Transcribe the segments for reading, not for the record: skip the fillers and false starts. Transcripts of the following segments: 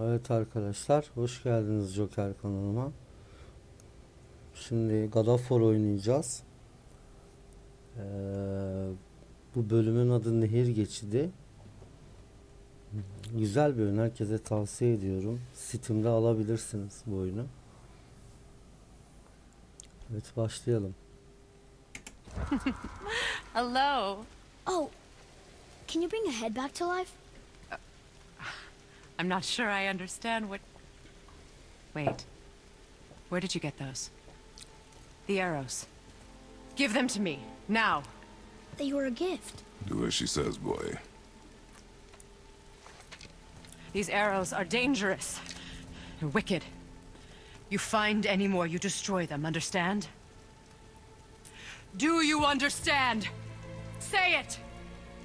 Evet arkadaşlar, hoş geldiniz Joker kanalıma. Şimdi God of War oynayacağız. Ee, Bu bölümün adı Nehir Geçidi. Güzel bir oyun, herkese tavsiye ediyorum. Steam'de alabilirsiniz bu oyunu. Evet, başlayalım. Hello. Oh, can you bring a head back to life? I'm not sure I understand what... Wait. Where did you get those? The arrows. Give them to me, now. They were a gift. Do as she says, boy. These arrows are dangerous. And wicked. You find any more, you destroy them, understand? Do you understand? Say it!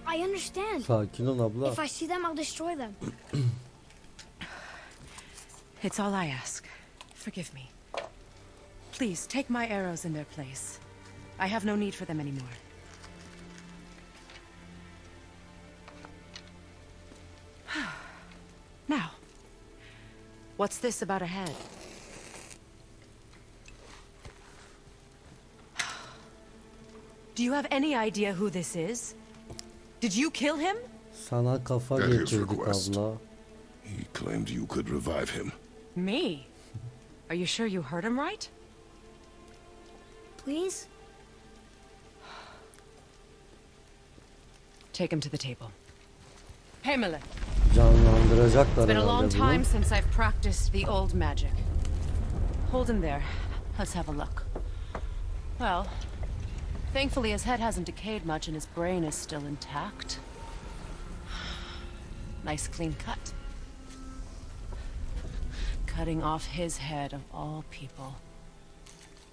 I understand. Sakin ol abla. If I see them, I'll destroy them. It's all I ask. Forgive me. Please, take my arrows in their place. I have no need for them anymore. Now, what's this about a head? Do you have any idea who this is? Did you kill him? Sana kafa At his getirdik request. abla. He claimed you could revive him. Me? Are you sure you heard him right? Please? Take him to the table. Pamela, Canlandıracaklar it's been a long herhalde time bunu. since I've practiced the old magic. Hold him there. Let's have a look. Well, thankfully his head hasn't decayed much and his brain is still intact. Nice clean cut. Cutting off his head of all people.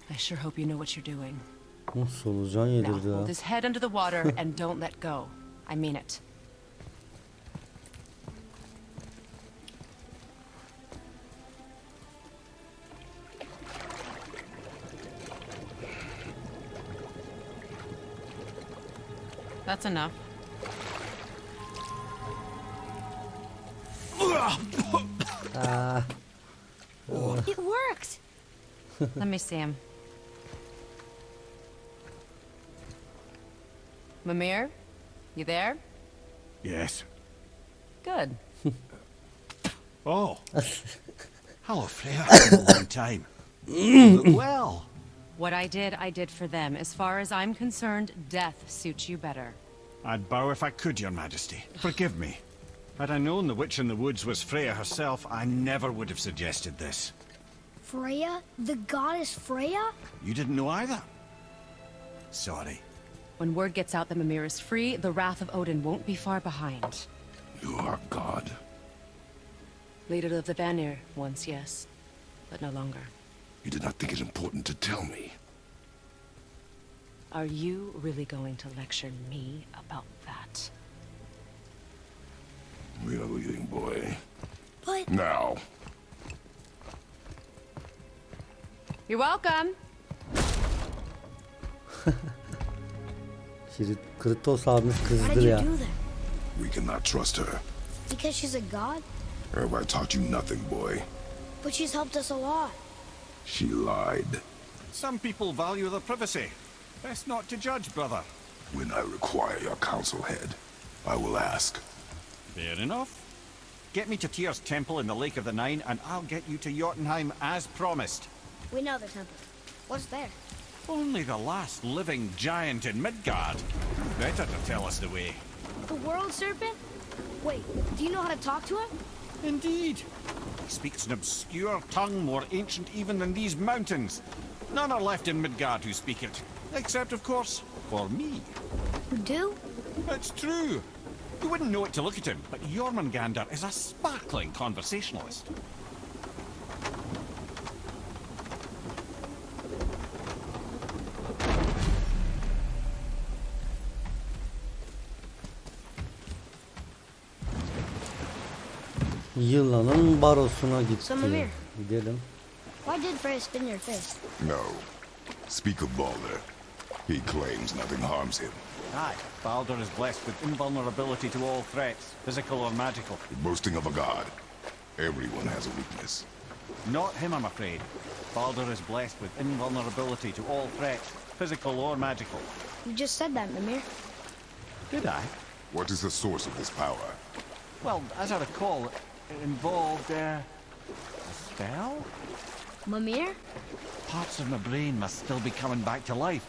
I sure hope you know what you're doing. Solucan Now, yedirdi hold ha. his head under the water and don't let go. I mean it. That's enough. It worked! Let me see him. Mimir, you there? Yes. Good. Oh. Hello, Freya. A long time. You look well. What I did for them. As far as I'm concerned, death suits you better. I'd bow if I could, Your Majesty. Forgive me. Had I known the witch in the woods was Freya herself, I never would have suggested this. Freya? The goddess Freya? You didn't know either? Sorry. When word gets out that Mimir is free, the wrath of Odin won't be far behind. You are God. Leader of the Vanir, once yes, but no longer. You did not think it important to tell me. Are you really going to lecture me about that? We are leaving, boy. But Now. You're welcome. Kratos abimiz how kızdır did you ya. do that? We cannot trust her. Because she's a god? Have I taught you nothing, boy? But she's helped us a lot. She lied. Some people value their privacy. Best not to judge, brother. When I require your counsel head, I will ask. Fair enough. Get me to Tyr's temple in the Lake of the Nine, and I'll get you to Jotunheim as promised. We know the temple. What's there? Only the last living giant in Midgard. Better to tell us the way. The world serpent? Wait, do you know how to talk to him? Indeed. He speaks an obscure tongue more ancient even than these mountains. None are left in Midgard who speak it. Except, of course, for me. You do? It's true. You wouldn't know it to look at him, but Jormungandr is a sparkling conversationalist. Yılanın barosuna gitti. So, Mimir. Gidelim. Why did Freya spin your face? No. Speak of Balder. He claims nothing harms him. Aye, Baldur is blessed with invulnerability to all threats, physical or magical. The boasting of a god. Everyone has a weakness. Not him, I'm afraid. Baldur is blessed with invulnerability to all threats, physical or magical. You just said that, Mimir. Did I? What is the source of this power? Well, as I recall, it involved, a spell? Mimir? Parts of my brain must still be coming back to life.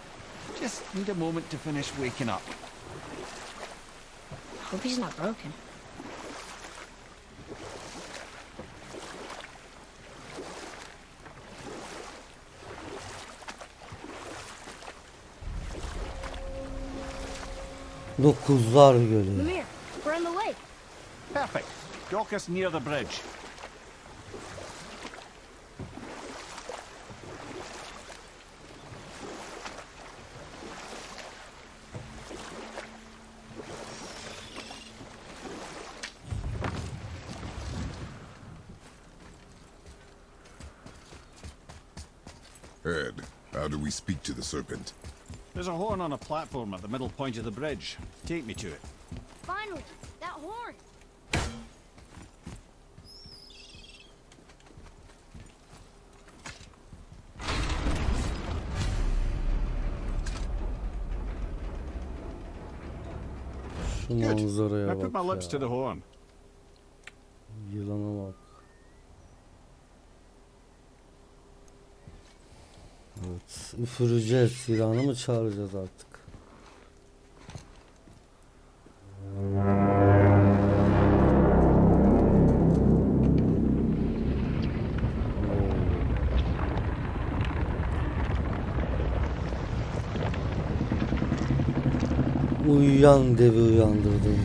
Just need a moment to finish waking up. Hope he's not broken. Dokuzlar Gölü. Mimir, we're in the lake. Perfect. Dock us near the bridge. Ed, how do we speak to the serpent? There's a horn on a platform at the middle point of the bridge. Take me to it. Finally, that horn. Şu Good. manzaraya I put my bak lips ya. to the horn. Yılana bak. Evet, üfüreceğiz. Yılanı mı çağıracağız artık? Uyuyan devi uyandırdım.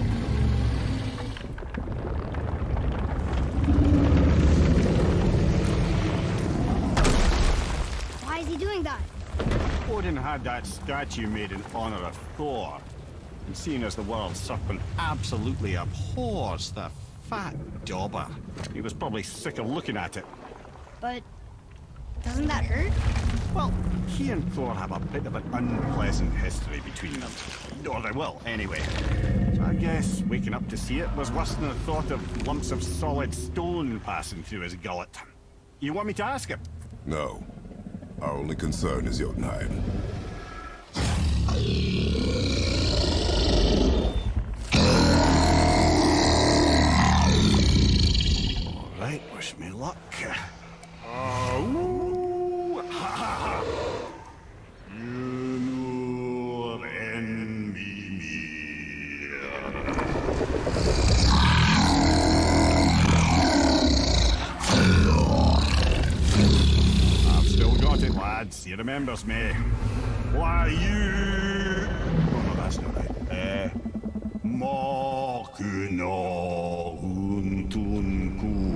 Why is he doing that? Odin had that statue made in honor of Thor. And seeing as the world serpent absolutely abhors the fat dauber, he was probably sick of looking at it. But doesn't that hurt? Well, he and Thor have a bit of an unpleasant history between them. Or they will, anyway. So I guess waking up to see it was worse than the thought of lumps of solid stone passing through his gullet. You want me to ask him? No. Our only concern is Jotunheim. All right, wish me luck. Ooh, ha, ha, ha. Onur and Bilmiyor. I've still got it, lads. He remembers me. Why you? Oh no, that's not it. Makuna huntun kun.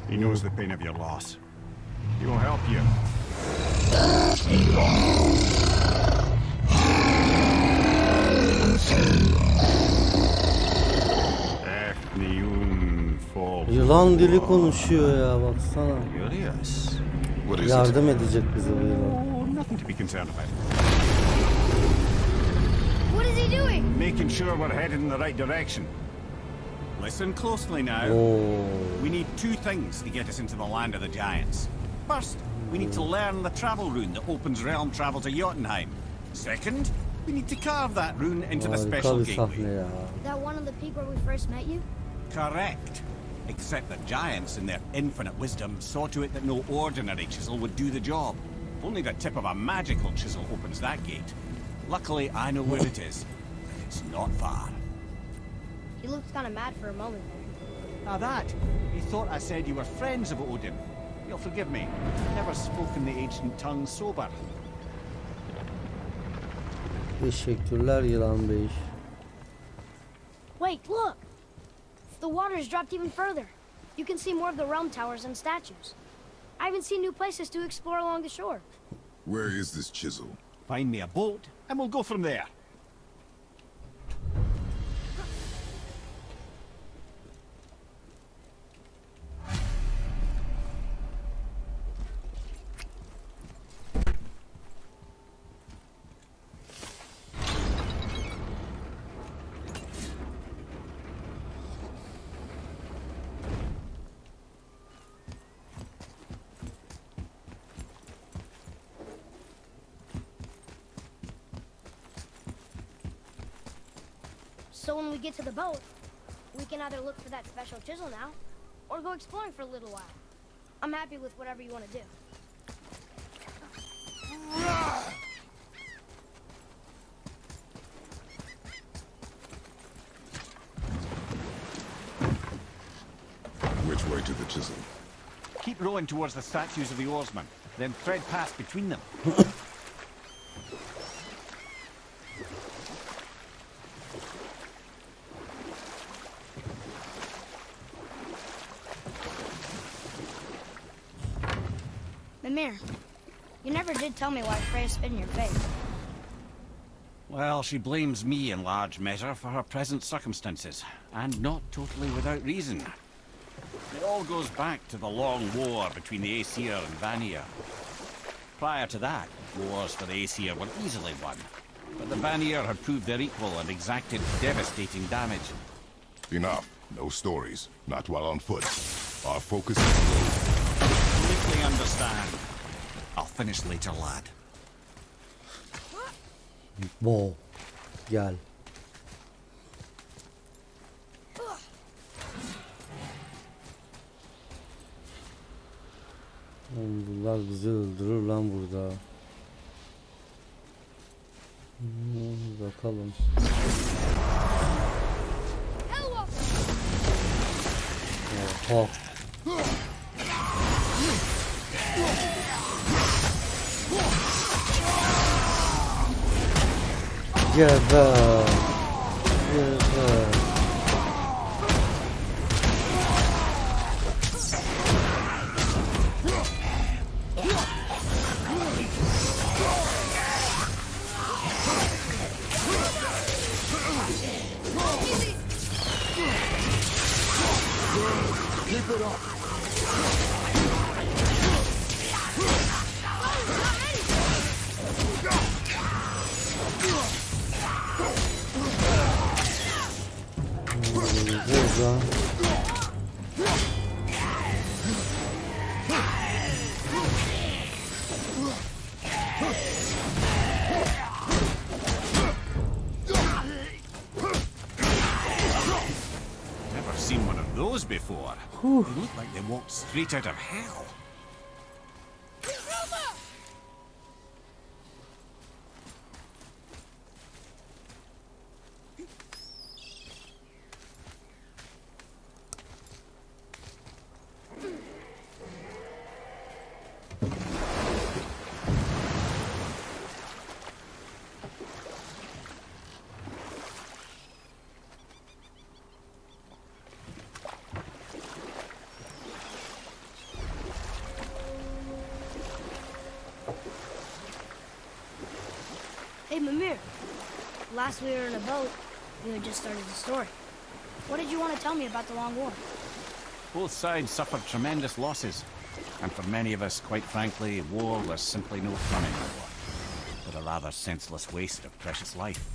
He knows the pain of your loss. He will help you. Yılan dili konuşuyor ya, baksana. Curious. What is it? Yardım edecek bize bu yılan. Oh, nothing to be concerned about. What is he doing? Making sure we're headed in the right direction. Listen closely now. Oo. We need two things to get us into the land of the giants. First, we need to learn the travel rune that opens realm travel to Jotunheim. Second, we need to carve that rune into the Harika special bir gateway. sahne ya. That one on the peak where we first met you? Correct. Except the giants, in their infinite wisdom, saw to it that no ordinary chisel would do the job. Only the tip of a magical chisel opens that gate. Luckily, I know where it is. It's not far. He looked kind of mad for a moment there. Now that, he thought I said you were friends of Odin. You'll forgive me. Never spoken the ancient tongue sober. Teşekkürler yılan bey. Wait, look! The water's dropped even further. You can see more of the realm towers and statues. I even see new places to explore along the shore. Where is this chisel? Find me a boat, and we'll go from there. So when we get to the boat, we can either look for that special chisel now, or go exploring for a little while. I'm happy with whatever you want to do. Which way to the chisel? Keep rowing towards the statues of the oarsmen, then thread past between them. Mimir, you never did tell me why Freya spit in your face. Well, she blames me in large measure for her present circumstances, and not totally without reason. It all goes back to the long war between the Aesir and Vanir. Prior to that, wars for the Aesir were easily won, but the Vanir had proved their equal and exacted devastating damage. Enough. No stories. Not while on foot. Our focus is road. Completely understand. I'll finish later, lad. Bo. Gel. Oğlum bunlar bizi öldürür lan burada. Bakalım. Oha. Geber. Geber. Burada. Never seen one of those before. They look like they walked straight out of hell. Hey, Mimir. Last we were in a boat, you had just started the story. What did you want to tell me about the Long War? Both sides suffered tremendous losses. And for many of us, quite frankly, war was simply no fun anymore. But a rather senseless waste of precious life.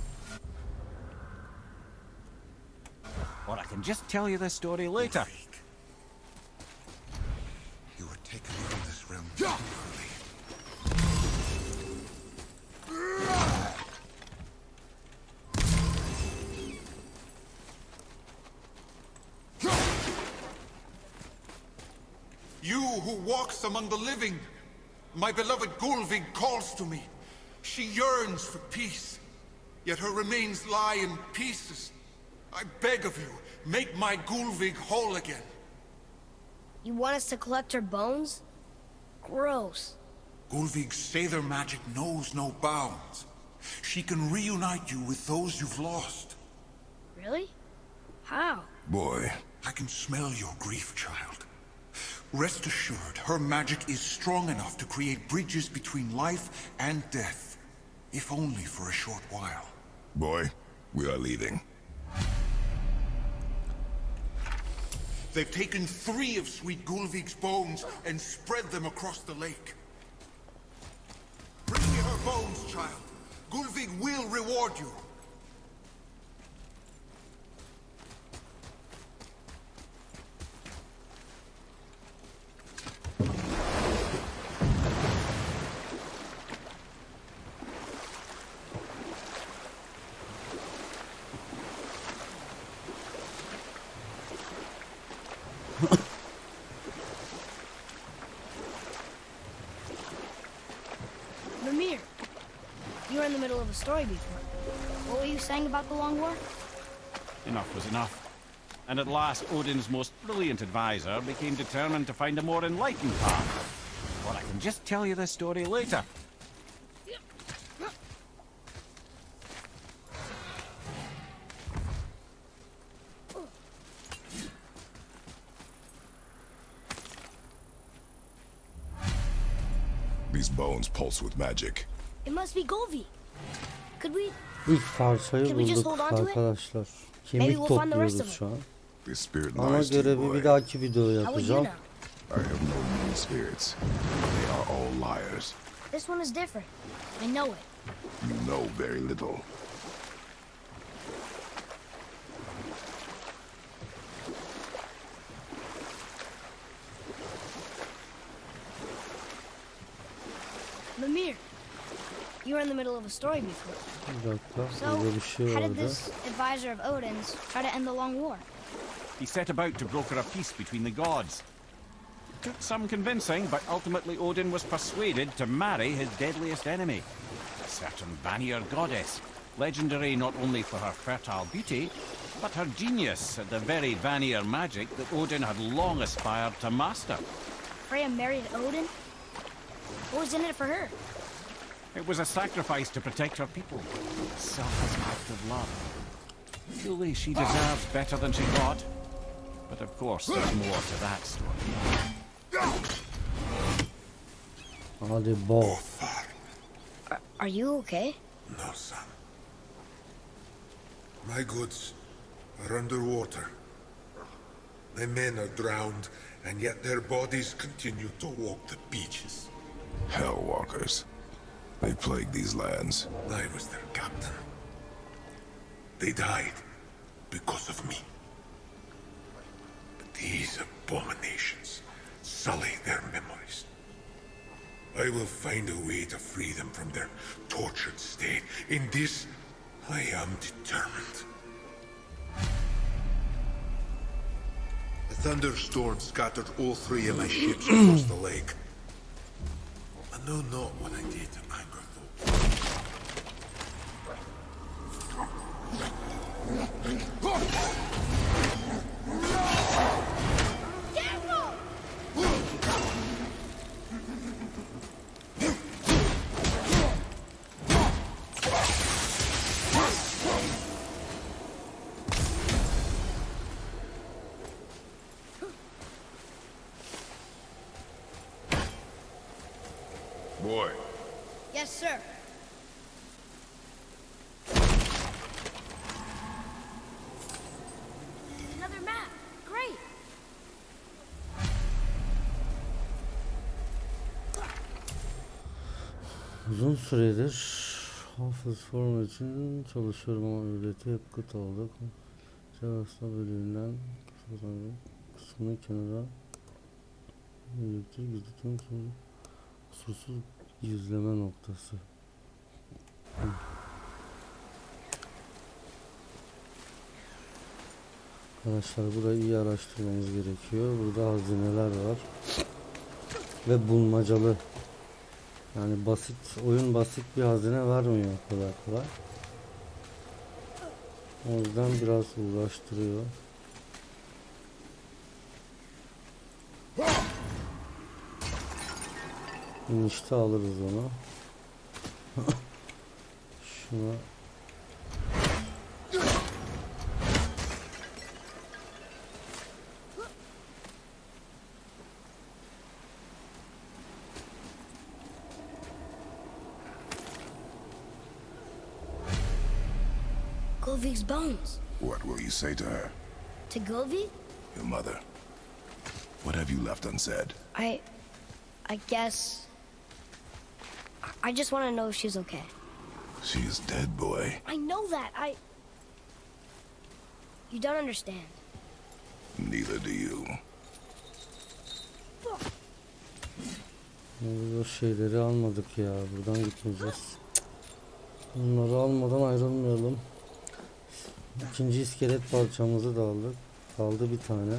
Or I can just tell you this story later. You were taken from this realm too early. You who walks among the living, my beloved Gulvig calls to me. She yearns for peace, yet her remains lie in pieces. I beg of you, make my Gulvig whole again. You want us to collect her bones? Gross. Gulvig's Sather magic knows no bounds. She can reunite you with those you've lost. Really? How? Boy, I can smell your grief, child. Rest assured, her magic is strong enough to create bridges between life and death, if only for a short while. boy, we are leaving. They've taken 3 of Sweet Gulvig's bones and spread them across the lake. Bring me her bones, child. Gulvig will reward you. You were in the middle of a story before. What were you saying about the Long War? Enough was enough. And at last, Odin's most brilliant advisor became determined to find a more enlightened path. Or I can just tell you this story later. These bones pulse with magic. It must be Golvi. Could we... İlk parçayı Can we just bulduk hold on to it? arkadaşlar. Maybe Kemik we'll find the rest topluyoruz of it. şu an. This spirit Ana lies to you, görevi boy. bir dahaki videoya How would you yapacağım. know? I have known many spirits. They are all liars. This one is different. I know it. You know very little. Mimir, you were in the middle of a story before. Bir dakika. So, Burada bir şey how did vardı. this advisor of Odin's try to end the Long War? He set about to broker a peace between the gods. It took some convincing, but ultimately Odin was persuaded to marry his deadliest enemy, a certain Vanir goddess, legendary not only for her fertile beauty, but her genius at the very Vanir magic that Odin had long aspired to master. Freya married Odin? What was in it for her? It was a sacrifice to protect her people, a selfless act of love. Truly, she deserves better than she got. But of course, there's more to that story. Hadi bol. Are you okay? No, son. My goods are underwater. My men are drowned, and yet their bodies continue to walk the beaches. Hellwalkers. They plague these lands. I was their captain. They died because of me. But these abominations sully their memories. I will find a way to free them from their tortured state. In this, I am determined. A thunderstorm scattered all three of my ships across the lake. I know not what I did to anger them. Boy, Yes, sir. Another map. Great. Uzun süredir hafız form için çalışıyorum ama ücreti hep kıt aldık. Cevasta bölümünden kısmını kenara birlikte gözüken kusursuz yüzleme noktası. Arkadaşlar burayı iyi araştırmamız gerekiyor. Burada hazineler var. Ve bulmacalı. Yani basit, oyun basit bir hazine vermiyor kolay kolay. O yüzden biraz uğraştırıyor. İnişte alırız onu. Şuna. Golvi's bones. what will you say to her? To Golvi? Your mother. What have you left unsaid? I guess... I just want to know if she's okay. She is dead, boy. I know that. You don't understand. Neither do you. O şeyleri almadık ya. Buradan gitmeyeceğiz. Bunları almadan ayrılmayalım. İkinci iskelet parçamızı da aldık. Kaldı bir tane.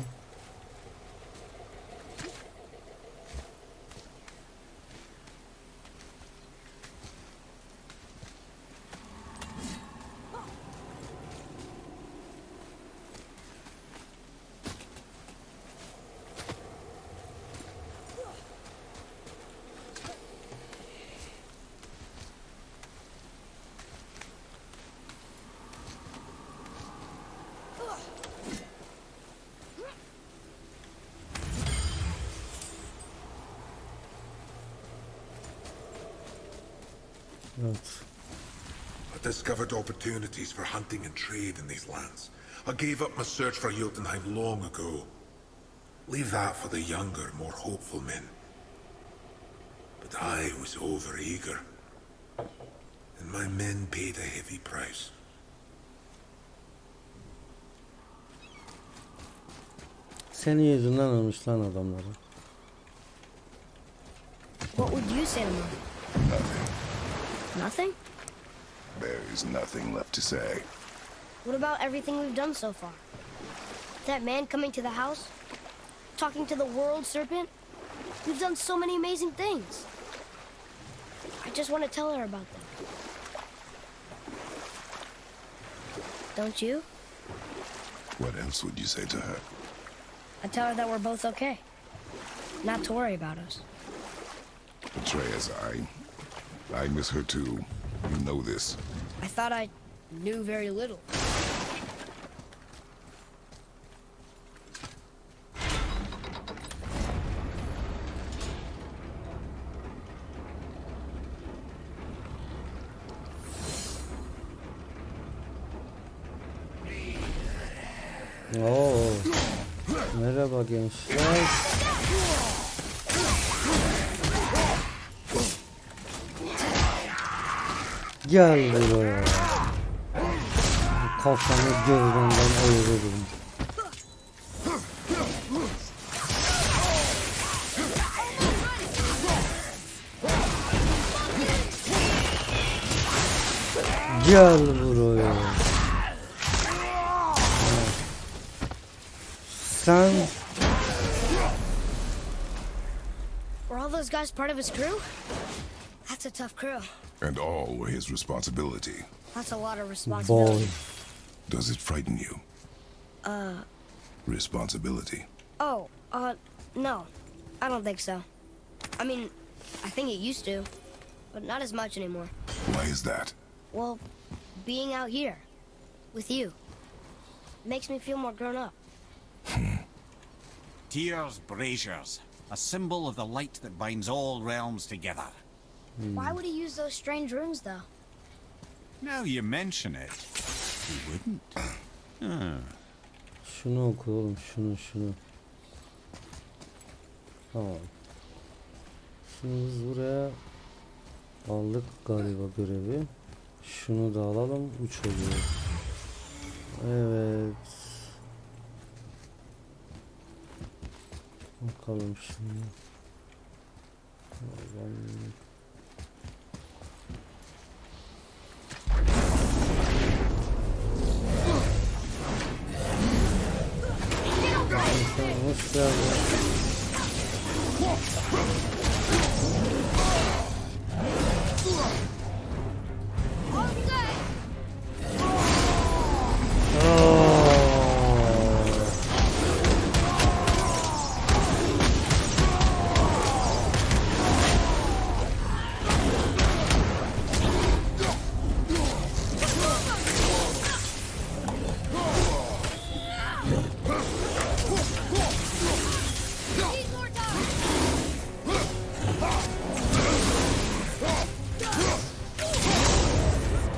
Evet. I discovered opportunities for hunting and trade in these lands. I gave up my search for Jotunheim long ago. Leave that for the younger, more hopeful men. But I was overeager. And my men paid a heavy price. Senin yüzünden ölmüş lan adamları. What would you say to Mom? Nothing. Nothing? There is nothing left to say. What about everything we've done so far? That man coming to the house? Talking to the world serpent? We've done so many amazing things. I just want to tell her about them. Don't you? What else would you say to her? I tell her that we're both okay. Not to worry about us. Atreus, I miss her too. You know this. I thought I knew very little. Oo. Merhaba gençler. Gel buraya. Kafanı gövdenden ayırırım. Gel buraya. Sen Were all those guys part of his crew? That's a tough crew. And all were his responsibility. That's a lot of boy. responsibility. Does it frighten you? Responsibility. Oh, no. I don't think so. I mean, I think it used to, but not as much anymore. Why is that? Well, being out here, with you, makes me feel more grown up. Tyr's braziers, a symbol of the light that binds all realms together. Why would he use those strange runes, though? Now you mention it, he wouldn't. Şunu oku oğlum, şunu. Tamam. Şimdi biz buraya aldık galiba görevi. Şunu da alalım, 3 oluyor. Evet. Bakalım şimdi. Hoş geldin.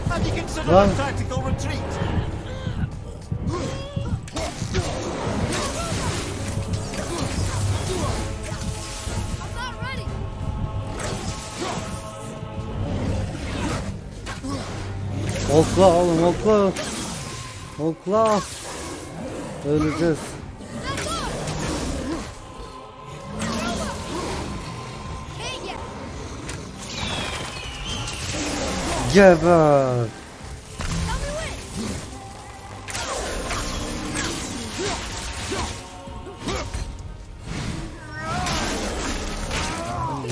Have you considered Lan. a tactical retreat? I'm not ready! Okla oğlum, okla. Okla. Öleceğiz. Geber.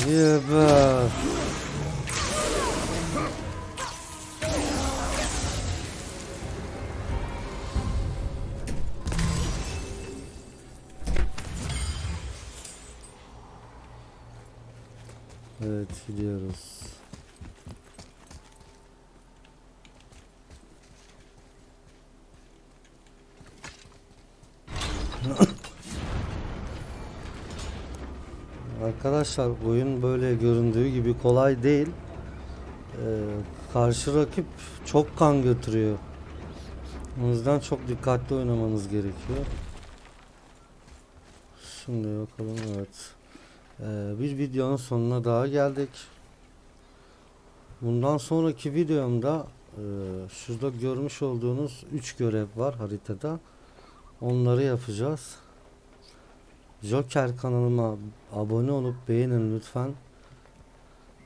Geber. Evet, gidiyoruz. Arkadaşlar oyun böyle göründüğü gibi kolay değil. karşı rakip çok kan götürüyor. O yüzden çok dikkatli oynamanız gerekiyor. Şimdi bakalım, evet. Bir videonun sonuna daha geldik. Bundan sonraki videomda şurada görmüş olduğunuz 3 görev var haritada. Onları yapacağız. Joker kanalıma abone olup beğenin lütfen.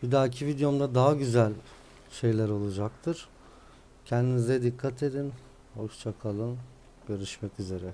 Bir dahaki videomda daha güzel şeyler olacaktır. Kendinize dikkat edin. Hoşça kalın. Görüşmek üzere.